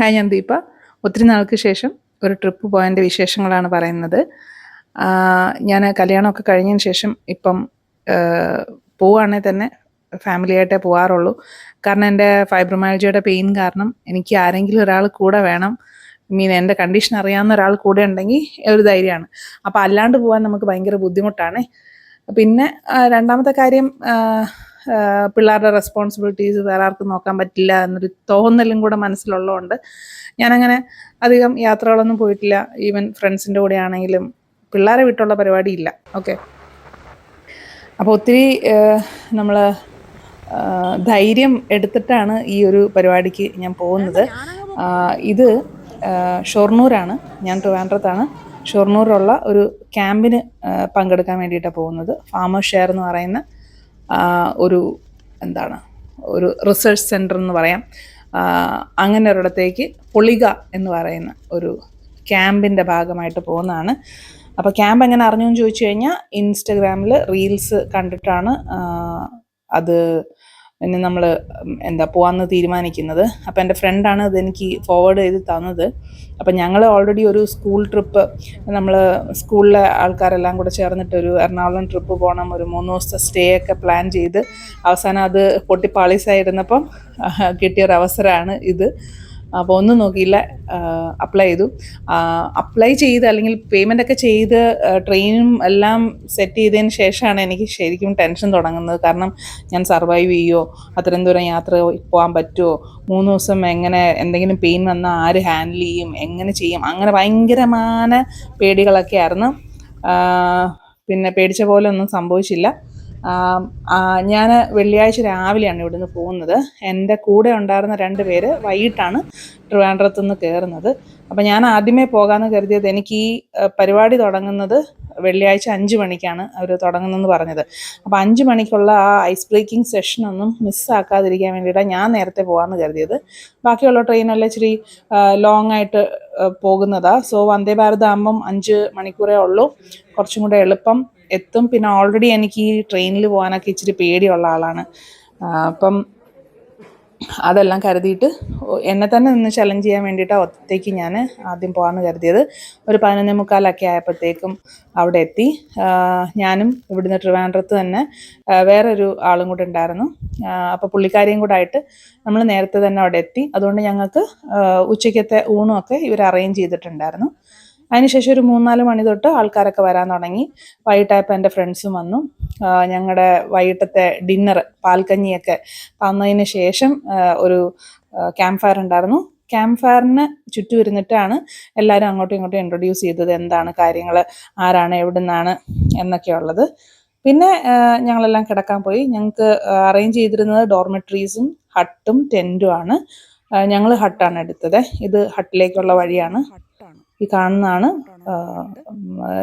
Hi, ഞാൻ ദീപ. ഒത്തിരി നാൾക്ക് ശേഷം ഒരു ട്രിപ്പ് പോയതിൻ്റെ വിശേഷങ്ങളാണ് പറയുന്നത്. ഞാൻ കല്യാണമൊക്കെ കഴിഞ്ഞതിന് ശേഷം ഇപ്പം പോവുകയാണെങ്കിൽ തന്നെ ഫാമിലിയായിട്ടേ പോകാറുള്ളൂ. കാരണം എൻ്റെ ഫൈബ്രോമയാൽജിയയുടെ പെയിൻ കാരണം എനിക്ക് ആരെങ്കിലും ഒരാൾ കൂടെ വേണം. എൻ്റെ കണ്ടീഷൻ അറിയാവുന്ന ഒരാൾ കൂടെ ഉണ്ടെങ്കിൽ ഒരു ധൈര്യമാണ്. അപ്പോൾ അല്ലാണ്ട് പോകാൻ നമുക്ക് ഭയങ്കര ബുദ്ധിമുട്ടാണ്. പിന്നെ രണ്ടാമത്തെ കാര്യം, പിള്ളേരുടെ റെസ്പോൺസിബിലിറ്റീസ് വേറെ ആർക്കും നോക്കാൻ പറ്റില്ല എന്നൊരു തോന്നലും കൂടെ മനസ്സിലുള്ളതുകൊണ്ട് ഞാനങ്ങനെ അധികം യാത്രകളൊന്നും പോയിട്ടില്ല. ഈവൻ ഫ്രണ്ട്സിൻ്റെ കൂടെ ആണെങ്കിലും പിള്ളേരെ വിട്ടുള്ള പരിപാടിയില്ല. ഓക്കെ, അപ്പോൾ ഒത്തിരി നമ്മൾ ധൈര്യം എടുത്തിട്ടാണ് ഈ ഒരു പരിപാടിക്ക് ഞാൻ പോകുന്നത്. ഇത് ഷൊർണൂരാണ്, ഞാൻ ട്രിവാൻഡ്രത്താണ്. ഷൊർണൂരുള്ള ഒരു ക്യാമ്പിന് പങ്കെടുക്കാൻ വേണ്ടിയിട്ടാണ് പോകുന്നത്. ഫാമേഴ്സ് ഷെയർ എന്ന് പറയുന്ന ഒരു ഒരു റിസർച്ച് സെൻറ്റർ എന്ന് പറയാം. അങ്ങനെ ഒരിടത്തേക്ക് പൊളിക എന്ന് പറയുന്ന ഒരു ക്യാമ്പിൻ്റെ ഭാഗമായിട്ട് പോകുന്നതാണ്. അപ്പോൾ ക്യാമ്പ് എങ്ങനെ അറിഞ്ഞു എന്ന് ചോദിച്ചു കഴിഞ്ഞാൽ ഇൻസ്റ്റഗ്രാമിൽ റീൽസ് കണ്ടിട്ടാണ് അത് പിന്നെ നമ്മൾ പോകാമെന്ന് തീരുമാനിക്കുന്നത്. അപ്പോൾ എൻ്റെ ഫ്രണ്ടാണ് ഇതെനിക്ക് ഫോർവേഡ് ചെയ്ത് തന്നത്. അപ്പം ഞങ്ങൾ ഓൾറെഡി ഒരു സ്കൂൾ ട്രിപ്പ്, നമ്മൾ സ്കൂളിലെ ആൾക്കാരെല്ലാം കൂടെ ചേർന്നിട്ടൊരു എറണാകുളം ട്രിപ്പ് പോകണം, ഒരു 3 ദിവസത്തെ സ്റ്റേ ഒക്കെ പ്ലാൻ ചെയ്ത് അവസാനം അത് പൊട്ടിപ്പാളീസായിരുന്നപ്പം കിട്ടിയൊരവസരമാണ് ഇത്. അപ്പോൾ ഒന്നും നോക്കിയില്ല, അപ്ലൈ ചെയ്ത് അല്ലെങ്കിൽ പേയ്മെൻ്റ് ഒക്കെ ചെയ്ത് ട്രെയിനും എല്ലാം സെറ്റ് ചെയ്തതിന് ശേഷമാണ് എനിക്ക് ശരിക്കും ടെൻഷൻ തുടങ്ങുന്നത്. കാരണം ഞാൻ സർവൈവ് ചെയ്യുമോ, അത്രയും ദൂരം യാത്ര പോകാൻ പറ്റുമോ, 3 ദിവസം എങ്ങനെ എന്തെങ്കിലും പെയിൻ വന്നാൽ ആര് ഹാൻഡിൽ ചെയ്യും, എങ്ങനെ ചെയ്യും, അങ്ങനെ ഭയങ്കരമായ പേടികളൊക്കെ ആയിരുന്നു. പിന്നെ പേടിച്ച പോലെ ഒന്നും സംഭവിച്ചില്ല. ഞാൻ വെള്ളിയാഴ്ച രാവിലെയാണ് ഇവിടുന്ന് പോകുന്നത്. എൻ്റെ കൂടെ ഉണ്ടായിരുന്ന 2 പേര് വൈകിട്ടാണ് ട്രിവാൻഡ്രത്തു നിന്ന് കയറുന്നത്. അപ്പോൾ ഞാൻ ആദ്യമേ പോകാമെന്ന് കരുതിയത്, എനിക്ക് ഈ പരിപാടി തുടങ്ങുന്നത് വെള്ളിയാഴ്ച 5 മണിക്കാണ് അവർ തുടങ്ങുന്നതെന്ന് പറഞ്ഞത്. അപ്പോൾ 5 മണിക്കുള്ള ആ ഐസ് ബ്രേക്കിംഗ് സെഷനൊന്നും മിസ്സാക്കാതിരിക്കാൻ വേണ്ടിയിട്ടാണ് ഞാൻ നേരത്തെ പോകാമെന്ന് കരുതിയത്. ബാക്കിയുള്ള ട്രെയിനെല്ലാം ഇച്ചിരി ലോങ് ആയിട്ട് പോകുന്നതാണ്. സോ വന്ദേ ഭാരത് ആകുമ്പം 5 മണിക്കൂറേ ഉള്ളൂ, കുറച്ചും കൂടെ എളുപ്പം എത്തും. പിന്നെ ഓൾറെഡി എനിക്ക് ഈ ട്രെയിനിൽ പോകാനൊക്കെ ഇച്ചിരി പേടിയുള്ള ആളാണ്. അപ്പം അതെല്ലാം കരുതിയിട്ട് എന്നെ തന്നെ നിന്ന് ചലഞ്ച് ചെയ്യാൻ വേണ്ടിയിട്ടാണ് ഒറ്റയ്ക്ക് ഞാൻ ആദ്യം പോകാമെന്ന് കരുതിയത്. ഒരു 11:45 ആയപ്പോഴത്തേക്കും അവിടെ എത്തി. ഞാനും ഇവിടുന്ന് ട്രിവാൻഡ്രത്ത് തന്നെ വേറൊരു ആളും കൂടെ ഉണ്ടായിരുന്നു. അപ്പോൾ പുള്ളിക്കാരിയും കൂടെ ആയിട്ട് നമ്മൾ നേരത്തെ തന്നെ അവിടെ എത്തി. അതുകൊണ്ട് ഞങ്ങൾക്ക് ഉച്ചയ്ക്കത്തെ ഊണുമൊക്കെ ഇവർ അറേഞ്ച് ചെയ്തിട്ടുണ്ടായിരുന്നു. അതിനുശേഷം ഒരു 3-4 മണി തൊട്ട് ആൾക്കാരൊക്കെ വരാൻ തുടങ്ങി. വൈകിട്ടായപ്പോൾ എൻ്റെ ഫ്രണ്ട്സും വന്നു. ഞങ്ങളുടെ വൈകിട്ടത്തെ ഡിന്നർ, പാൽക്കഞ്ഞിയൊക്കെ തന്നതിന് ശേഷം ഒരു ക്യാമ്പ് ഫയർ ഉണ്ടായിരുന്നു. ക്യാമ്പ് ഫയറിന് ചുറ്റും ഇരുന്നിട്ടാണ് എല്ലാവരും അങ്ങോട്ടും ഇങ്ങോട്ടും ഇൻട്രൊഡ്യൂസ് ചെയ്തത്, എന്താണ് കാര്യങ്ങൾ, ആരാണ്, എവിടെ നിന്നാണ് എന്നൊക്കെയുള്ളത്. പിന്നെ ഞങ്ങളെല്ലാം കിടക്കാൻ പോയി. ഞങ്ങൾക്ക് അറേഞ്ച് ചെയ്തിരുന്നത് ഡോർമെട്രീസും ഹട്ടും ടെൻറ്റും ആണ്. ഞങ്ങൾ ഹട്ടാണ് എടുത്തത്. ഇത് ഹട്ടിലേക്കുള്ള വഴിയാണ്, ഈ കാണുന്നതാണ്.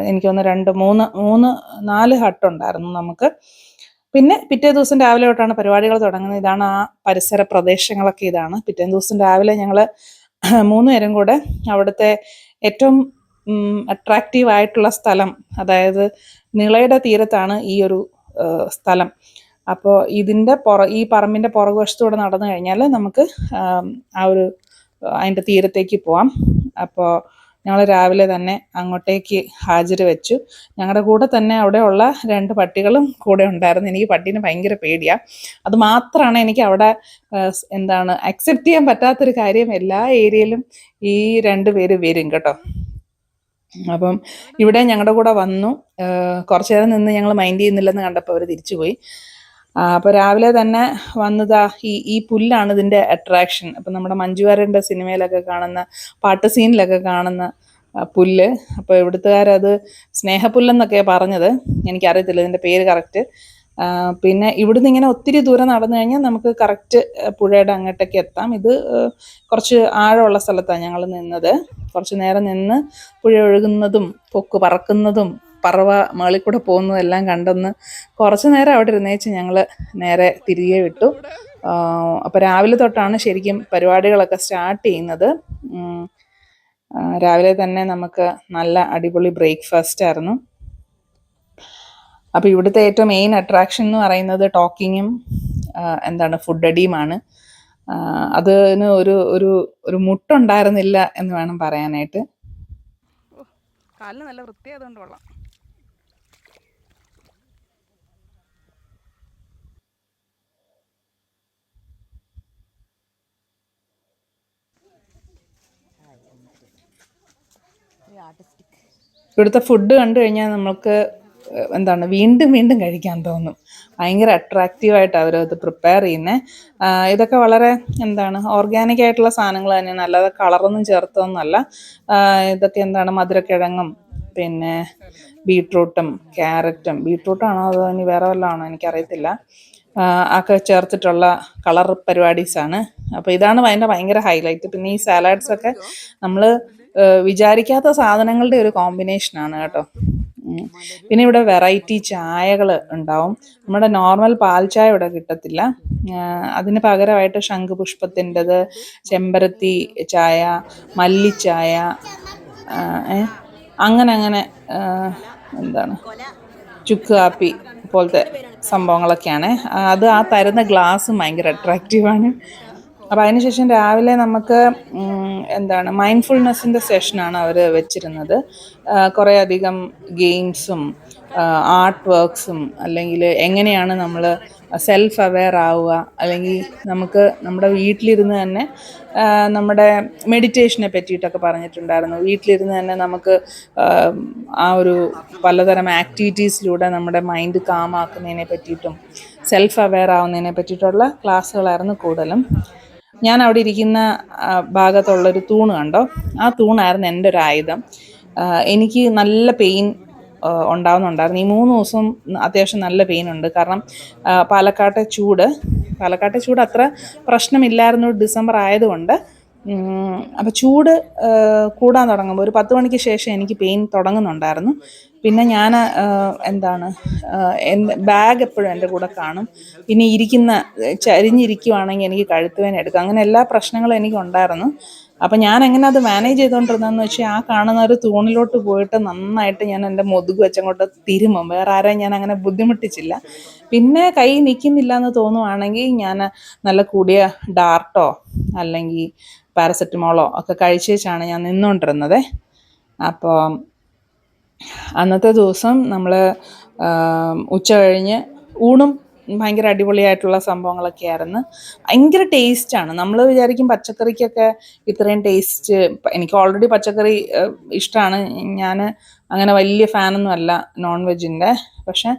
എനിക്ക് തോന്നുന്നു 4 ഹട്ടുണ്ടായിരുന്നു നമുക്ക്. പിന്നെ പിറ്റേ ദിവസം രാവിലെ തൊട്ടാണ് പരിപാടികൾ തുടങ്ങുന്നത്. ഇതാണ് ആ പരിസര പ്രദേശങ്ങളൊക്കെ ഇതാണ്. പിറ്റേ ദിവസം രാവിലെ ഞങ്ങൾ 3 പേരും കൂടെ അവിടുത്തെ ഏറ്റവും അട്രാക്റ്റീവ് ആയിട്ടുള്ള സ്ഥലം, അതായത് നിളയുടെ തീരത്താണ് ഈ ഒരു സ്ഥലം. അപ്പോൾ ഈ പറമ്പിൻ്റെ പുറകുവശത്തൂടെ നടന്നു കഴിഞ്ഞാൽ നമുക്ക് അതിൻ്റെ തീരത്തേക്ക് പോവാം. അപ്പോൾ ഞങ്ങൾ രാവിലെ തന്നെ അങ്ങോട്ടേക്ക് ഹാജർ വെച്ചു. ഞങ്ങളുടെ കൂടെ തന്നെ അവിടെയുള്ള 2 പട്ടികളും കൂടെ ഉണ്ടായിരുന്നു. എനിക്ക് പട്ടീനെ ഭയങ്കര പേടിയാണ്. അത് മാത്രമാണ് എനിക്ക് അവിടെ അക്സെപ്റ്റ് ചെയ്യാൻ പറ്റാത്തൊരു കാര്യം. എല്ലാ ഏരിയയിലും ഈ 2 പേര് വരും കേട്ടോ. അപ്പം ഇവിടെ ഞങ്ങളുടെ കൂടെ വന്നു. കുറച്ചു നേരം നിന്ന് ഞങ്ങൾ മൈൻഡ് ചെയ്യുന്നില്ലെന്ന് കണ്ടപ്പോൾ അവർ തിരിച്ചുപോയി. അപ്പോൾ രാവിലെ തന്നെ വന്നതാ ഈ പുല്ലാണ് ഇതിൻ്റെ അട്രാക്ഷൻ. അപ്പം നമ്മുടെ മഞ്ജു വാര്യരുടെ സിനിമയിലൊക്കെ കാണുന്ന, പാട്ട് സീനിലൊക്കെ കാണുന്ന പുല്ല്. അപ്പോൾ ഇവിടുത്തുകാരത് സ്നേഹപ്പുല്ലെന്നൊക്കെയാണ് പറഞ്ഞത്, എനിക്കറിയത്തില്ല ഇതിൻ്റെ പേര് കറക്റ്റ്. പിന്നെ ഇവിടുന്ന് ഇങ്ങനെ ഒത്തിരി ദൂരം നടന്നു കഴിഞ്ഞാൽ നമുക്ക് കറക്റ്റ് പുഴയുടെ അങ്ങോട്ടേക്ക് എത്താം. ഇത് കുറച്ച് ആഴമുള്ള സ്ഥലത്താണ് ഞങ്ങൾ നിന്നത്. കുറച്ച് നേരം നിന്ന് പുഴ ഒഴുകുന്നതും കൊക്ക് പറക്കുന്നതും പറവ മേളിൽ കൂടെ പോകുന്നതും എല്ലാം കണ്ടൊന്ന് കുറച്ച് നേരം അവിടെ ഇരുന്നേച്ച് ഞങ്ങൾ നേരെ തിരികെ വിട്ടു. അപ്പോൾ രാവിലെ തൊട്ടാണ് ശരിക്കും പരിപാടികളൊക്കെ സ്റ്റാർട്ട് ചെയ്യുന്നത്. രാവിലെ തന്നെ നമുക്ക് നല്ല അടിപൊളി ബ്രേക്ക്ഫാസ്റ്റ് ആയിരുന്നു. അപ്പോൾ ഇവിടുത്തെ ഏറ്റവും മെയിൻ അട്രാക്ഷൻ എന്ന് പറയുന്നത് ടോക്കിങ്ങും ഫുഡ് അടിയുമാണ്. അതിന് ഒരു ഒരു ഒരു മുട്ടുണ്ടായിരുന്നില്ല എന്ന് വേണം പറയാനായിട്ട്. കാലിന് നല്ല വൃത്തിയായതുകൊണ്ട് കൊള്ളാം. ഇവിടുത്തെ ഫുഡ് കണ്ടു കഴിഞ്ഞാൽ നമുക്ക് എന്താണ് വീണ്ടും വീണ്ടും കഴിക്കാൻ തോന്നും. ഭയങ്കര അട്രാക്റ്റീവായിട്ട് അവരത് പ്രിപ്പയർ ചെയ്യുന്നത്. ഇതൊക്കെ വളരെ എന്താണ് ഓർഗാനിക് ആയിട്ടുള്ള സാധനങ്ങൾ തന്നെയാണ്, അല്ലാതെ കളറൊന്നും ചേർത്തൊന്നുമല്ല. ഇതൊക്കെ എന്താണ് മധുരക്കിഴങ്ങും പിന്നെ ബീട്രൂട്ടും ക്യാരറ്റും, ബീട്രൂട്ടാണോ അതോ ഇനി വേറെ വല്ലതും ആണോ എനിക്കറിയത്തില്ല, ഒക്കെ ചേർത്തിട്ടുള്ള കളർ പരിപാടീസാണ്. അപ്പോൾ ഇതാണ് അതിൻ്റെ ഭയങ്കര ഹൈലൈറ്റ്. പിന്നെ ഈ സാലഡ്സൊക്കെ നമ്മൾ വിചാരിക്കാത്ത സാധനങ്ങളുടെ ഒരു കോമ്പിനേഷനാണ് കേട്ടോ. പിന്നെ ഇവിടെ വെറൈറ്റി ചായകൾ ഉണ്ടാവും. നമ്മുടെ നോർമൽ പാൽ ചായ ഇവിടെ കിട്ടത്തില്ല. അതിന് പകരമായിട്ട് ശംഖുപുഷ്പത്തിൻ്റെത്, ചെമ്പരത്തി ചായ, മല്ലിച്ചായ, അങ്ങനെ എന്താണ് ചുക്ക് കാപ്പി പോലത്തെ സംഭവങ്ങളൊക്കെയാണ്. അത് ആ തരുന്ന ഗ്ലാസ്സും ഭയങ്കര അട്രാക്റ്റീവാണ്. അപ്പോൾ അതിനുശേഷം രാവിലെ നമുക്ക് എന്താണ് മൈൻഡ്ഫുൾനെസ്സിൻ്റെ സെഷനാണ് അവർ വെച്ചിരുന്നത്. കുറേ അധികം ഗെയിംസും ആർട്ട് വർക്ക്സും, അല്ലെങ്കിൽ എങ്ങനെയാണ് നമ്മൾ സെൽഫ് അവെയർ ആവുക, അല്ലെങ്കിൽ നമുക്ക് നമ്മുടെ വീട്ടിലിരുന്ന് തന്നെ നമ്മുടെ മെഡിറ്റേഷനെ പറ്റിയിട്ടൊക്കെ പറഞ്ഞിട്ടുണ്ടായിരുന്നു. വീട്ടിലിരുന്ന് തന്നെ നമുക്ക് ആ ഒരു പലതരം ആക്ടിവിറ്റീസിലൂടെ നമ്മുടെ മൈൻഡ് കാമാക്കുന്നതിനെ പറ്റിയിട്ടും സെൽഫ് അവെയർ ആവുന്നതിനെ പറ്റിയിട്ടുള്ള ക്ലാസ്സുകളായിരുന്നു കൂടുതലും. ഞാൻ അവിടെ ഇരിക്കുന്ന ഭാഗത്തുള്ളൊരു തൂണ് കണ്ടോ, ആ തൂണായിരുന്നു എൻ്റെ ഒരു ആയുധം. എനിക്ക് നല്ല പെയിൻ ഉണ്ടാവുന്നുണ്ടായിരുന്നു. ഈ 3 ദിവസം അത്യാവശ്യം നല്ല പെയിൻ ഉണ്ട്. കാരണം പാലക്കാട്ടെ ചൂട് അത്ര പ്രശ്നമില്ലായിരുന്നു ഡിസംബർ ആയതുകൊണ്ട്. അപ്പോൾ ചൂട് കൂടാൻ തുടങ്ങുമ്പോൾ ഒരു 10 മണിക്ക് ശേഷം എനിക്ക് പെയിൻ തുടങ്ങുന്നുണ്ടായിരുന്നു. പിന്നെ ഞാൻ എന്താണ് എൻ്റെ ബാഗ് എപ്പോഴും എൻ്റെ കൂടെ കാണും. പിന്നെ ചരിഞ്ഞിരിക്കുവാണെങ്കിൽ എനിക്ക് കഴുത്ത് വേദന എടുക്കും. അങ്ങനെ എല്ലാ പ്രശ്നങ്ങളും എനിക്കുണ്ടായിരുന്നു. അപ്പം ഞാൻ എങ്ങനെ അത് മാനേജ് ചെയ്തുകൊണ്ടിരുന്നതെന്ന് വെച്ചാൽ, ആ കാണുന്ന ഒരു തൂണിലോട്ട് പോയിട്ട് നന്നായിട്ട് ഞാൻ എൻ്റെ മുതുക് വെച്ചങ്ങോട്ട് തിരുമും. വേറെ ആരെയും ഞാൻ അങ്ങനെ ബുദ്ധിമുട്ടിച്ചില്ല. പിന്നെ കൈ നിൽക്കുന്നില്ല എന്ന് തോന്നുവാണെങ്കിൽ ഞാൻ നല്ല കൂടിയ ഡാർട്ടോ അല്ലെങ്കിൽ പാരസെറ്റമോളോ ഒക്കെ കഴിച്ചേച്ചാണ് ഞാൻ നിന്നുകൊണ്ടിരുന്നത്. അപ്പോൾ അന്നത്തെ ദിവസം നമ്മൾ ഉച്ച കഴിഞ്ഞ് ഊണും ഭയങ്കര അടിപൊളിയായിട്ടുള്ള സംഭവങ്ങളൊക്കെ ആയിരുന്നു. ഭയങ്കര ടേസ്റ്റാണ്. നമ്മൾ വിചാരിക്കും പച്ചക്കറിക്കൊക്കെ ഇത്രയും ടേസ്റ്റ്. എനിക്ക് ഓൾറെഡി പച്ചക്കറി ഇഷ്ടമാണ്. ഞാൻ അങ്ങനെ വലിയ ഫാനൊന്നും അല്ല നോൺ വെജിൻ്റെ. പക്ഷെ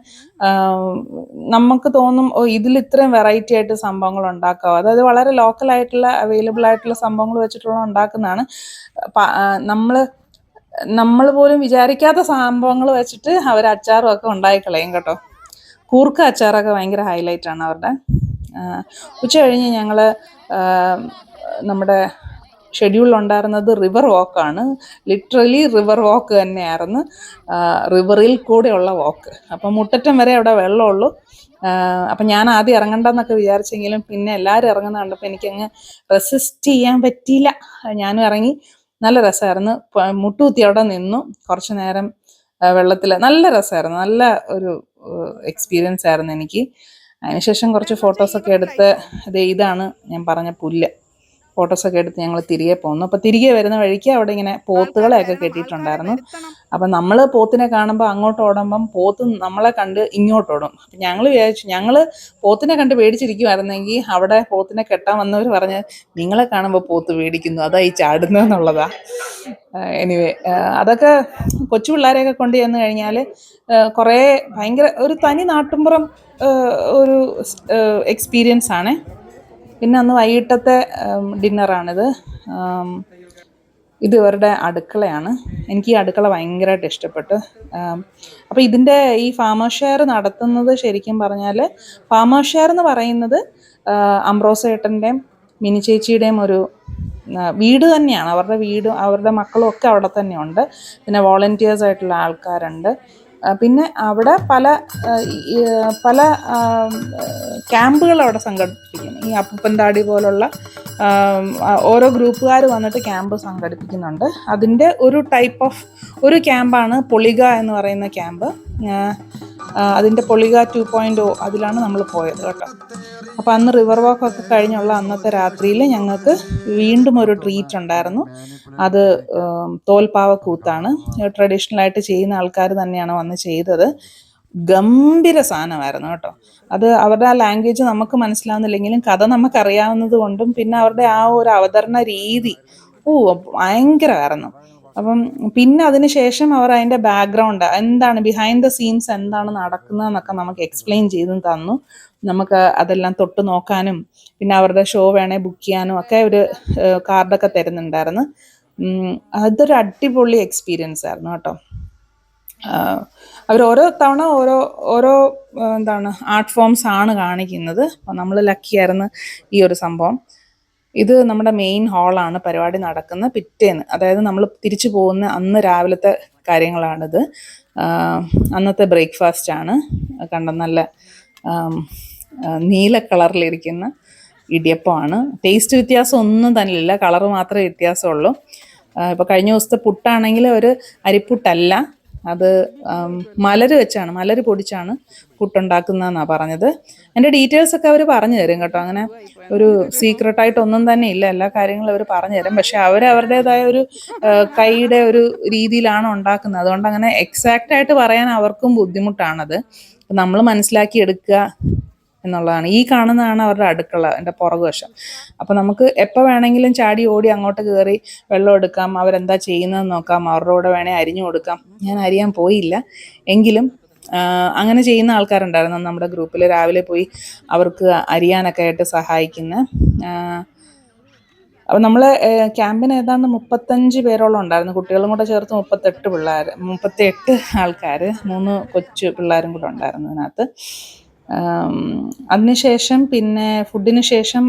നമുക്ക് തോന്നും ഇതിൽ ഇത്രയും വെറൈറ്റി ആയിട്ട് സംഭവങ്ങൾ ഉണ്ടാക്കാം. അതായത് വളരെ ലോക്കലായിട്ടുള്ള അവൈലബിൾ ആയിട്ടുള്ള സംഭവങ്ങൾ വെച്ചിട്ടുള്ള ഉണ്ടാക്കുന്നതാണ്. നമ്മൾ പോലും വിചാരിക്കാത്ത സംഭവങ്ങൾ വെച്ചിട്ട് അവർ അച്ചാറും ഒക്കെ ഉണ്ടായിക്കളയും കേട്ടോ. കൂർക്ക അച്ചാറൊക്കെ ഭയങ്കര ഹൈലൈറ്റാണ് അവരുടെ. ഉച്ച കഴിഞ്ഞ് ഞങ്ങൾ നമ്മുടെ ഷെഡ്യൂളിലുണ്ടായിരുന്നത് റിവർ വാക്കാണ്. ലിറ്ററലി റിവർ വാക്ക് തന്നെയായിരുന്നു, റിവറിൽ കൂടെയുള്ള വാക്ക്. അപ്പം മുട്ടറ്റം വരെ അവിടെ വെള്ളമുള്ളൂ. അപ്പം ഞാൻ ആദ്യം ഇറങ്ങണ്ടെന്നൊക്കെ വിചാരിച്ചെങ്കിലും പിന്നെ എല്ലാവരും ഇറങ്ങുന്ന കണ്ടപ്പോൾ എനിക്കങ്ങ് റെസിസ്റ്റ് ചെയ്യാൻ പറ്റിയില്ല. ഞാനും ഇറങ്ങി. നല്ല രസമായിരുന്നു. മുട്ടുകുത്തി അവിടെ നിന്നു കുറച്ച് നേരം വെള്ളത്തിൽ. നല്ല രസമായിരുന്നു. നല്ല ഒരു എക്സ്പീരിയൻസ് ആയിരുന്നു എനിക്ക്. അതിനുശേഷം കുറച്ച് ഫോട്ടോസൊക്കെ എടുത്ത്, ഇതാണ് ഞാൻ പറഞ്ഞ പുല്ല്. ഫോട്ടോസൊക്കെ എടുത്ത് ഞങ്ങൾ തിരികെ പോന്നു. അപ്പോൾ തിരികെ വരുന്ന വഴിക്ക് അവിടെ ഇങ്ങനെ പോത്തുകളെയൊക്കെ കെട്ടിയിട്ടുണ്ടായിരുന്നു. അപ്പം നമ്മൾ പോത്തിനെ കാണുമ്പോൾ അങ്ങോട്ട് ഓടുമ്പം പോത്ത് നമ്മളെ കണ്ട് ഇങ്ങോട്ടോടും. അപ്പം ഞങ്ങൾ വിചാരിച്ചു, ഞങ്ങൾ പോത്തിനെ കണ്ട് പേടിച്ചിരിക്കുമായിരുന്നെങ്കിൽ അവിടെ പോത്തിനെ കെട്ടാൻ വന്നവർ പറഞ്ഞ് നിങ്ങളെ കാണുമ്പോൾ പോത്ത് പേടിക്കുന്നു, അതാ ഈ ചാടുന്നതെന്നുള്ളതാ. എനിവേ, അതൊക്കെ കൊച്ചു പിള്ളേരെയൊക്കെ കൊണ്ട് ചെന്ന് കഴിഞ്ഞാൽ കുറേ ഭയങ്കര ഒരു തനി നാട്ടുമ്പുറം ഒരു എക്സ്പീരിയൻസ് ആണ്. പിന്നെ അന്ന് വൈകിട്ടത്തെ ഡിന്നറാണിത്. ഇത് ഇവരുടെ അടുക്കളയാണ്. എനിക്ക് ഈ അടുക്കള ഭയങ്കരമായിട്ട് ഇഷ്ടപ്പെട്ടു. അപ്പോൾ ഇതിൻ്റെ ഈ ഫാമേഴ്സ് ഷെയർ നടത്തുന്നത് ശരിക്കും പറഞ്ഞാൽ, ഫാമേഴ്സ് ഷെയർ എന്ന് പറയുന്നത് അംബ്രോസേട്ടൻ്റെയും മിനി ചേച്ചിയുടെയും ഒരു വീട് തന്നെയാണ്. അവരുടെ വീടും അവരുടെ മക്കളും ഒക്കെ അവിടെ തന്നെയുണ്ട്. പിന്നെ വോളണ്ടിയേഴ്സ് ആയിട്ടുള്ള ആൾക്കാരുണ്ട്. പിന്നെ അവിടെ പല ക്യാമ്പുകൾ അവിടെ സംഘടിപ്പിക്കുന്നു. ഈ അപ്പുപ്പൻതാടി പോലുള്ള ഓരോ ഗ്രൂപ്പുകാർ വന്നിട്ട് ക്യാമ്പ് സംഘടിപ്പിക്കുന്നുണ്ട്. അതിൻ്റെ ഒരു ക്യാമ്പാണ് പൊളിക എന്ന് പറയുന്ന ക്യാമ്പ്. അതിൻ്റെ പൊളിക 2.0 അതിലാണ് നമ്മൾ പോയത് കേട്ടോ. അപ്പോൾ അന്ന് റിവർ വാക്കൊക്കെ കഴിഞ്ഞുള്ള അന്നത്തെ രാത്രിയിൽ ഞങ്ങൾക്ക് വീണ്ടും ഒരു ട്രീറ്റ് ഉണ്ടായിരുന്നു. അത് തോൽപ്പാവ കൂത്താണ്. ട്രഡീഷണലായിട്ട് ചെയ്യുന്ന ആൾക്കാർ തന്നെയാണ് വന്ന് ചെയ്തത്. ഗംഭീര സാധനമായിരുന്നു കേട്ടോ. അത് അവരുടെ ആ ലാംഗ്വേജ് നമുക്ക് മനസ്സിലാവുന്നില്ലെങ്കിലും കഥ നമുക്കറിയാവുന്നത് കൊണ്ടും പിന്നെ അവരുടെ ആ ഒരു അവതരണ രീതി ഭയങ്കരമായിരുന്നു. അപ്പം പിന്നെ അതിന് ശേഷം അവർ അതിൻ്റെ ബാക്ക്ഗ്രൗണ്ട് എന്താണ്, ബിഹൈൻഡ് ദ സീൻസ് എന്താണ് നടക്കുന്നതെന്നൊക്കെ നമുക്ക് എക്സ്പ്ലെയിൻ ചെയ്ത് തന്നു. നമുക്ക് അതെല്ലാം തൊട്ട് നോക്കാനും പിന്നെ അവരുടെ ഷോ വേണേൽ ബുക്ക് ചെയ്യാനും ഒക്കെ ഒരു കാർഡൊക്കെ തരുന്നുണ്ടായിരുന്നു. അതൊരു അടിപൊളി എക്സ്പീരിയൻസ് ആയിരുന്നു കേട്ടോ. അവർ ഓരോ തവണ ഓരോ എന്താണ് ആർട്ട് ഫോംസ് ആണ് കാണിക്കുന്നത്. അപ്പോൾ നമ്മൾ ലക്കിയായിരുന്നു ഈ ഒരു സംഭവം. ഇത് നമ്മുടെ മെയിൻ ഹാളാണ് പരിപാടി നടക്കുന്ന പിറ്റേന്ന്, അതായത് നമ്മൾ തിരിച്ചു പോകുന്ന അന്ന് രാവിലത്തെ കാര്യങ്ങളാണിത്. അന്നത്തെ ബ്രേക്ക്ഫാസ്റ്റ് ആണ്. കണ്ട നല്ല നീല കളറിലിരിക്കുന്ന ഇടിയപ്പമാണ്. ടേസ്റ്റ് വ്യത്യാസം ഒന്നും തന്നെ ഇല്ല, കളറ് മാത്രമേ വ്യത്യാസമുള്ളൂ. ഇപ്പോൾ കഴിഞ്ഞ ദിവസത്തെ പുട്ടാണെങ്കിൽ ഒരു അരിപ്പുട്ടല്ല, അത് മലര് പൊടിച്ചാണ് പുട്ടുണ്ടാക്കുന്നതെന്നാണ് പറഞ്ഞത്. എൻ്റെ ഡീറ്റെയിൽസ് ഒക്കെ അവർ പറഞ്ഞു തരും കേട്ടോ. അങ്ങനെ ഒരു സീക്രട്ടായിട്ട് ഒന്നും തന്നെ ഇല്ല, എല്ലാ കാര്യങ്ങളും അവർ പറഞ്ഞു തരും. പക്ഷെ അവരുടേതായ ഒരു കൈയുടെ ഒരു രീതിയിലാണ് ഉണ്ടാക്കുന്നത്. അതുകൊണ്ട് അങ്ങനെ എക്സാക്റ്റ് ആയിട്ട് പറയാൻ അവർക്കും ബുദ്ധിമുട്ടാണത്. നമ്മൾ മനസ്സിലാക്കി എടുക്കുക എന്നുള്ളതാണ്. ഈ കാണുന്നതാണ് അവരുടെ അടുക്കള, എൻ്റെ പുറകുവശം. അപ്പോൾ നമുക്ക് എപ്പോൾ വേണമെങ്കിലും ചാടി ഓടി അങ്ങോട്ട് കയറി വെള്ളം എടുക്കാം, അവരെന്താ ചെയ്യുന്നതെന്ന് നോക്കാം, അവരുടെ കൂടെ വേണേൽ അരിഞ്ഞു കൊടുക്കാം. ഞാൻ അരിയാൻ പോയില്ല, എങ്കിലും അങ്ങനെ ചെയ്യുന്ന ആൾക്കാരുണ്ടായിരുന്നു നമ്മുടെ ഗ്രൂപ്പിൽ. രാവിലെ പോയി അവർക്ക് അരിയാനൊക്കെ ആയിട്ട് സഹായിക്കുന്ന. അപ്പോൾ നമ്മൾ ക്യാമ്പിന് ഏതാണ്ട് 35 പേരോളം ഉണ്ടായിരുന്നു, കുട്ടികളും കൂടെ ചേർത്ത് 38 ആൾക്കാർ, 3 കൊച്ചു പിള്ളേരും കൂടെ ഉണ്ടായിരുന്നു അതിനകത്ത്. അതിനുശേഷം പിന്നെ ഫുഡിന് ശേഷം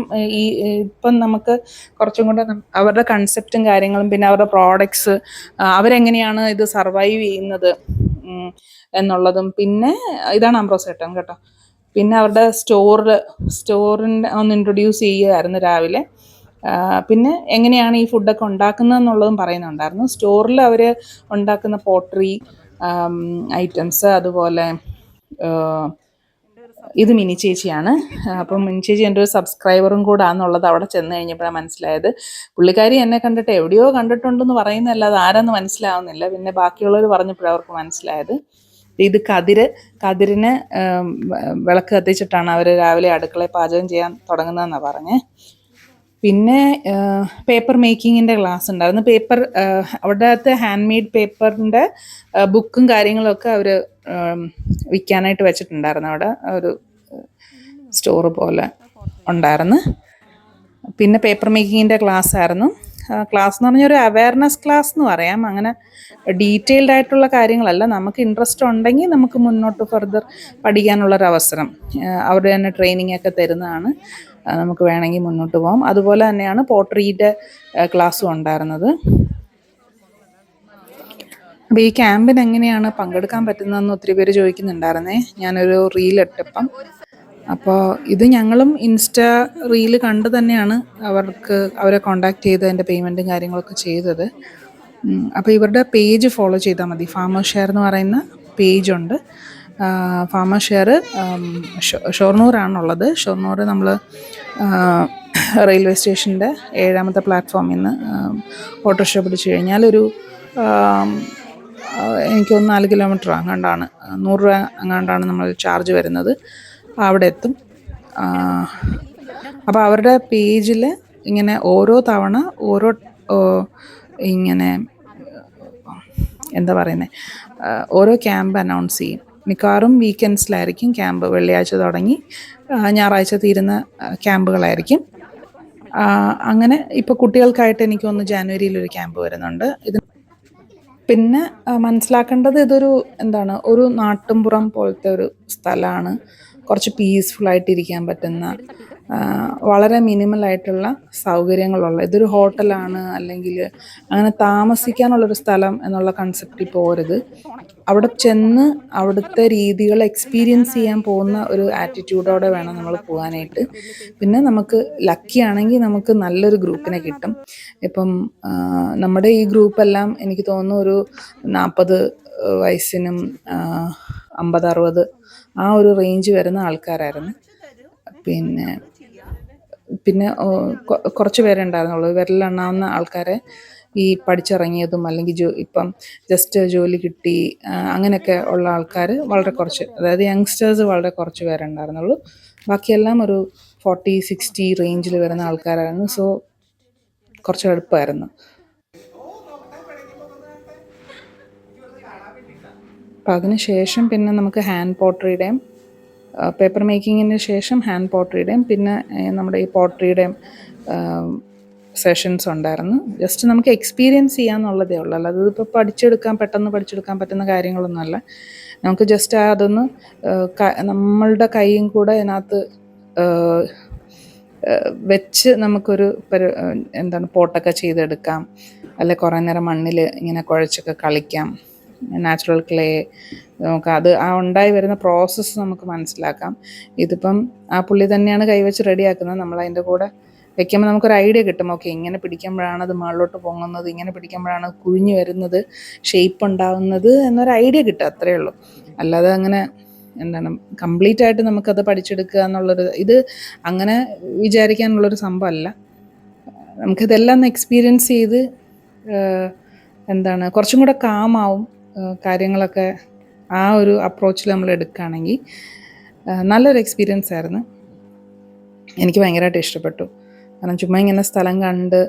ഇപ്പം നമുക്ക് കുറച്ചും കൂടെ അവരുടെ കൺസെപ്റ്റും കാര്യങ്ങളും പിന്നെ അവരുടെ പ്രോഡക്ട്സ് അവരെങ്ങനെയാണ് ഇത് സർവൈവ് ചെയ്യുന്നത് എന്നുള്ളതും, പിന്നെ ഇതാണ് അംബ്രോസേട്ടൻ കേട്ടോ. പിന്നെ അവരുടെ സ്റ്റോറിൻ്റെ ഒന്ന് ഇൻട്രൊഡ്യൂസ് ചെയ്യുമായിരുന്നു രാവിലെ. പിന്നെ എങ്ങനെയാണ് ഈ ഫുഡൊക്കെ ഉണ്ടാക്കുന്നതെന്നുള്ളതും പറയുന്നുണ്ടായിരുന്നു. സ്റ്റോറിൽ അവർ ഉണ്ടാക്കുന്ന പോട്ടറി ഐറ്റംസ്, അതുപോലെ ഇത് മിനി ചേച്ചിയാണ്. അപ്പം മിനി ചേച്ചി എൻ്റെ ഒരു സബ്സ്ക്രൈബറും കൂടെ ആണെന്നുള്ളത് അവിടെ ചെന്ന് കഴിഞ്ഞപ്പോഴാണ് മനസ്സിലായത്. പുള്ളിക്കാരി എന്നെ കണ്ടിട്ട് എവിടെയോ കണ്ടിട്ടുണ്ടെന്ന് പറയുന്നതല്ലാതെ ആരെന്ന് മനസ്സിലാവുന്നില്ല. പിന്നെ ബാക്കിയുള്ളവർ പറഞ്ഞപ്പോഴാണ് അവർക്ക് മനസ്സിലായത്. ഇത് കതിരിന് വിളക്ക് കത്തിച്ചിട്ടാണ് അവർ രാവിലെ അടുക്കളയിൽ പാചകം ചെയ്യാൻ തുടങ്ങുന്നതെന്നാണ് പറഞ്ഞത്. പിന്നെ പേപ്പർ മേക്കിങ്ങിൻ്റെ ക്ലാസ് ഉണ്ടായിരുന്നു. അവിടുത്തെ ഹാൻഡ് മെയ്ഡ് പേപ്പറിൻ്റെ ബുക്കും കാര്യങ്ങളൊക്കെ അവർ വിൽക്കാനായിട്ട് വെച്ചിട്ടുണ്ടായിരുന്നു. അവിടെ ഒരു സ്റ്റോറ് പോലെ ഉണ്ടായിരുന്നു. പിന്നെ പേപ്പർ മേക്കിങ്ങിൻ്റെ ക്ലാസ് ആയിരുന്നു. ക്ലാസ് എന്ന് പറഞ്ഞാൽ ഒരു അവയർനെസ് ക്ലാസ് എന്ന് പറയാം. അങ്ങനെ ഡീറ്റെയിൽഡ് ആയിട്ടുള്ള കാര്യങ്ങളല്ല, നമുക്ക് ഇൻട്രസ്റ്റ് ഉണ്ടെങ്കിൽ നമുക്ക് മുന്നോട്ട് ഫർദർ പഠിക്കാനുള്ളൊരവസരം അവരുടെ തന്നെ ട്രെയിനിങ് ഒക്കെ തരുന്നതാണ്. നമുക്ക് വേണമെങ്കിൽ മുന്നോട്ട് പോകാം. അതുപോലെ തന്നെയാണ് പോട്ടറിയുടെ ക്ലാസ്സും ഉണ്ടായിരുന്നത്. അപ്പോൾ ഈ ക്യാമ്പിന് എങ്ങനെയാണ് പങ്കെടുക്കാൻ പറ്റുന്നതെന്ന് ഒത്തിരി പേര് ചോദിക്കുന്നുണ്ടായിരുന്നേ. ഞാനൊരു റീലിട്ടപ്പം, അപ്പോൾ ഇത് ഞങ്ങളും ഇൻസ്റ്റാ റീല് കണ്ട് തന്നെയാണ് അവരെ കോണ്ടാക്ട് ചെയ്ത് അതിൻ്റെ പേയ്മെൻറ്റും കാര്യങ്ങളൊക്കെ ചെയ്തത്. അപ്പോൾ ഇവരുടെ പേജ് ഫോളോ ചെയ്താൽ മതി. ഫാമേഴ്സ് ഷെയർ എന്ന് പറയുന്ന പേജുണ്ട്. ഫാമേഴ്സ് ഷെയർ ഷൊർണൂരാണുള്ളത്. ഷൊർണൂർ നമ്മൾ റെയിൽവേ സ്റ്റേഷൻ്റെ 7ാമത്തെ പ്ലാറ്റ്ഫോമിൽ നിന്ന് ഓട്ടോറിക്ഷ പിടിച്ച് കഴിഞ്ഞാൽ ഒരു എനിക്കൊന്ന് 4 കിലോമീറ്റർ അങ്ങാണ്ടാണ്, 100 രൂപ അങ്ങാണ്ടാണ് നമ്മൾ ചാർജ് വരുന്നത്. അവിടെ എത്തും. അപ്പോൾ അവരുടെ പേജിൽ ഇങ്ങനെ ഓരോ തവണ ഇങ്ങനെ എന്താ പറയുന്നത്, ഓരോ ക്യാമ്പ് അനൗൺസ് ചെയ്യും. മിക്കവാറും വീക്കെൻഡ്സിലായിരിക്കും ക്യാമ്പ്. വെള്ളിയാഴ്ച തുടങ്ങി ഞായറാഴ്ച തീരുന്ന ക്യാമ്പുകളായിരിക്കും. അങ്ങനെ ഇപ്പോൾ കുട്ടികൾക്കായിട്ട് എനിക്കൊന്ന് ജാനുവരിയിലൊരു ക്യാമ്പ് വരുന്നുണ്ട്. പിന്നെ മനസ്സിലാക്കേണ്ടത് ഒരു നാട്ടുംപുറം പോലത്തെ ഒരു സ്ഥലമാണ്. കുറച്ച് പീസ്ഫുള്ളായിട്ടിരിക്കാൻ പറ്റുന്ന വളരെ മിനിമലായിട്ടുള്ള സൗകര്യങ്ങളുള്ള, ഇതൊരു ഹോട്ടലാണ് അല്ലെങ്കിൽ അങ്ങനെ താമസിക്കാനുള്ളൊരു സ്ഥലം എന്നുള്ള കൺസെപ്റ്റിൽ പോരുത്. അവിടെ ചെന്ന് അവിടുത്തെ രീതികൾ എക്സ്പീരിയൻസ് ചെയ്യാൻ പോകുന്ന ഒരു ആറ്റിറ്റ്യൂഡോടെ വേണം നമ്മൾ പോകാനായിട്ട്. പിന്നെ നമുക്ക് ലക്കിയാണെങ്കിൽ നമുക്ക് നല്ലൊരു ഗ്രൂപ്പിനെ കിട്ടും. ഇപ്പം നമ്മുടെ ഈ ഗ്രൂപ്പെല്ലാം എനിക്ക് തോന്നുന്നു ഒരു 40 വയസ്സിനും 50-60 ആ ഒരു റേഞ്ച് വരുന്ന ആൾക്കാരായിരുന്നു. പിന്നെ പിന്നെ കുറച്ച് പേരുണ്ടായിരുന്നുള്ളൂ, വിരലിലെണ്ണാവുന്ന ആൾക്കാരെ ഈ പഠിച്ചിറങ്ങിയതും അല്ലെങ്കിൽ ഇപ്പം ജസ്റ്റ് ജോലി കിട്ടി അങ്ങനെയൊക്കെ ഉള്ള ആൾക്കാർ വളരെ കുറച്ച്, അതായത് യങ്സ്റ്റേഴ്സ് വളരെ കുറച്ച് പേരുണ്ടായിരുന്നുള്ളൂ. ബാക്കിയെല്ലാം ഒരു 40-60 റേഞ്ചിൽ വരുന്ന ആൾക്കാരായിരുന്നു. സോ കുറച്ച് എളുപ്പമായിരുന്നു. അപ്പം അതിന് ശേഷം പിന്നെ നമുക്ക് ഹാൻഡ് പോട്ടറിയുടെയും പേപ്പർ മേക്കിങ്ങിന് ശേഷം ഹാൻഡ് പോട്ടറിയുടെയും പിന്നെ നമ്മുടെ ഈ പോട്ടറിയുടെയും സെഷൻസ് ഉണ്ടായിരുന്നു. ജസ്റ്റ് നമുക്ക് എക്സ്പീരിയൻസ് ചെയ്യാന്നുള്ളതേ ഉള്ളൂ, അല്ലാതെ ഇതിപ്പോൾ പെട്ടെന്ന് പഠിച്ചെടുക്കാൻ പറ്റുന്ന കാര്യങ്ങളൊന്നുമല്ല. നമുക്ക് ജസ്റ്റ് അതൊന്ന് നമ്മളുടെ കൈയും കൂടെ അതിനകത്ത് വെച്ച് നമുക്കൊരു പോട്ടൊക്കെ ചെയ്തെടുക്കാം, അല്ലെ കുറേ നേരം മണ്ണിൽ ഇങ്ങനെ കുഴച്ചൊക്കെ കളിക്കാം. നാച്ചുറൽ ക്ലേ നമുക്ക് അത് ഉണ്ടായി വരുന്ന പ്രോസസ്സ് നമുക്ക് മനസ്സിലാക്കാം. ഇതിപ്പം ആ പുള്ളി തന്നെയാണ് കൈവച്ച് റെഡിയാക്കുന്നത്. നമ്മളതിൻ്റെ കൂടെ വെക്കുമ്പോൾ നമുക്കൊരു ഐഡിയ കിട്ടും. ഓക്കെ, ഇങ്ങനെ പിടിക്കുമ്പോഴാണ് അത് മുകളിലോട്ട് പൊങ്ങുന്നത്, ഇങ്ങനെ പിടിക്കുമ്പോഴാണ് കുഴിഞ്ഞു വരുന്നത്, ഷേപ്പ് ഉണ്ടാവുന്നത് എന്നൊരു ഐഡിയ കിട്ടും, അത്രയേ ഉള്ളൂ. അല്ലാതെ അങ്ങനെ കംപ്ലീറ്റ് ആയിട്ട് നമുക്കത് പഠിച്ചെടുക്കുക എന്നുള്ളൊരു ഇത് അങ്ങനെ വിചാരിക്കാനുള്ളൊരു സംഭവമല്ല. നമുക്കിതെല്ലാം ഒന്ന് എക്സ്പീരിയൻസ് ചെയ്ത് കുറച്ചും കൂടെ കാമാവും കാര്യങ്ങളൊക്കെ. ആ ഒരു അപ്രോച്ചിൽ നമ്മൾ എടുക്കുകയാണെങ്കിൽ നല്ലൊരു എക്സ്പീരിയൻസ് ആയിരുന്നു. എനിക്ക് ഭയങ്കരമായിട്ട് ഇഷ്ടപ്പെട്ടു. കാരണം ചുമ്മാ ഇങ്ങനെ സ്ഥലം കണ്ട്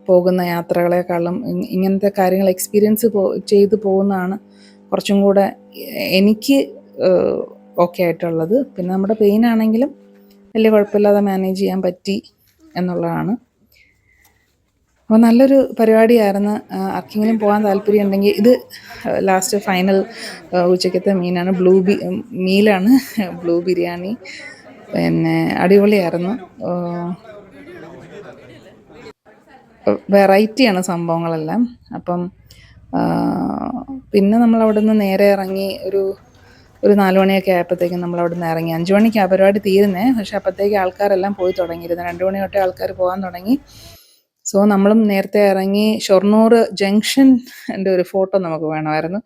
പോകുന്ന യാത്രകളെക്കാളും ഇങ്ങനത്തെ കാര്യങ്ങൾ എക്സ്പീരിയൻസ് ചെയ്ത് പോകുന്നതാണ് കുറച്ചും കൂടെ എനിക്ക് ഓക്കെ ആയിട്ടുള്ളത്. പിന്നെ നമ്മുടെ പെയിൻ ആണെങ്കിലും വലിയ കുഴപ്പമില്ലാതെ മാനേജ് ചെയ്യാൻ പറ്റി എന്നുള്ളതാണ്. അപ്പോൾ നല്ലൊരു പരിപാടിയായിരുന്നു. ആർക്കെങ്കിലും പോകാൻ താല്പര്യം ഉണ്ടെങ്കിൽ, ഇത് ലാസ്റ്റ് ഫൈനൽ ഉച്ചയ്ക്കത്തെ മീനാണ്, മീലാണ് ബ്ലൂ ബിരിയാണി. പിന്നെ അടിപൊളിയായിരുന്നു. വെറൈറ്റിയാണ് സംഭവങ്ങളെല്ലാം. അപ്പം പിന്നെ നമ്മളവിടെ നിന്ന് നേരെ ഇറങ്ങി ഒരു 4 മണിയൊക്കെ ആയപ്പോഴത്തേക്കും നമ്മളവിടെ നിന്ന് ഇറങ്ങി. 5 മണിക്കാണ് പരിപാടി തീരുന്നത്, പക്ഷേ അപ്പോഴത്തേക്ക് ആൾക്കാരെല്ലാം പോയി തുടങ്ങിയിരുന്നു. 2 മണി തൊട്ടേ ആൾക്കാർ പോകാൻ തുടങ്ങി. സോ നമ്മളും നേരത്തെ ഇറങ്ങി. ഷൊർണൂർ ജംഗ്ഷൻ്റെ ഒരു ഫോട്ടോ നമുക്ക് വേണമായിരുന്നു.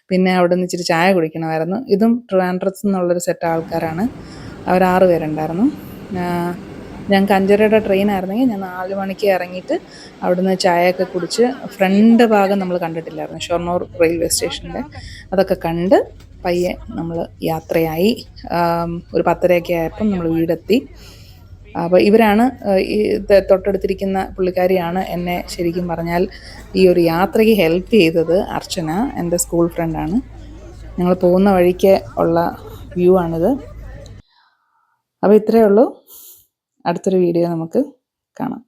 പിന്നെ അവിടെ നിന്ന് ഇച്ചിരി ചായ കുടിക്കണമായിരുന്നു. ഇതും ട്രിവാൻഡ്രത്ത് നിന്നുള്ളൊരു സെറ്റ് ആൾക്കാരാണ്. അവർ 6 പേരുണ്ടായിരുന്നു. ഞങ്ങൾക്ക് 5:30 ട്രെയിനായിരുന്നെങ്കിൽ ഞാൻ 4 മണിക്ക് ഇറങ്ങിയിട്ട് അവിടുന്ന് ചായയൊക്കെ കുടിച്ച് ഫ്രണ്ട് ഭാഗം നമ്മൾ കണ്ടിട്ടില്ലായിരുന്നു, ഷൊർണൂർ റെയിൽവേ സ്റ്റേഷൻ്റെ. അതൊക്കെ കണ്ട് പയ്യെ നമ്മൾ യാത്രയായി. ഒരു 10:30 ആയപ്പം നമ്മൾ വീടെത്തി. അപ്പോൾ ഇവരാണ്, ഈ തൊട്ടടുത്തിരിക്കുന്ന പുള്ളിക്കാരിയാണ് എന്നെ ശരിക്കും പറഞ്ഞാൽ ഈ ഒരു യാത്രയ്ക്ക് ഹെൽപ്പ് ചെയ്തത്. അർച്ചന എൻ്റെ സ്കൂൾ ഫ്രണ്ടാണ്. ഞങ്ങൾ പോകുന്ന വഴിക്ക് ഉള്ള വ്യൂ ആണിത്. അപ്പോൾ ഇത്രയേ ഉള്ളൂ. അടുത്തൊരു വീഡിയോ നമുക്ക് കാണാം.